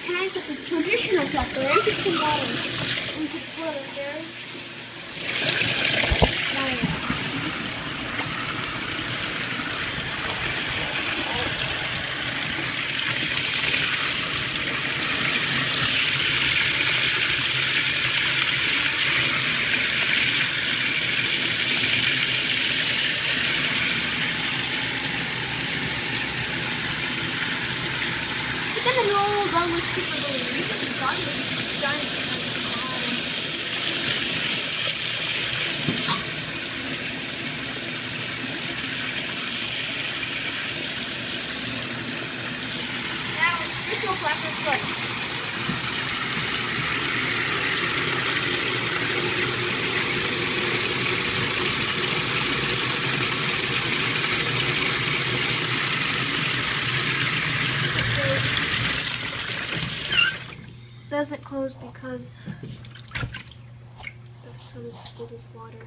tank with the traditional flapper and put some water. And put water there. We're gonna roll down with super glue. Now, this will flap your foot. Doesn't close because the sun is filled with water.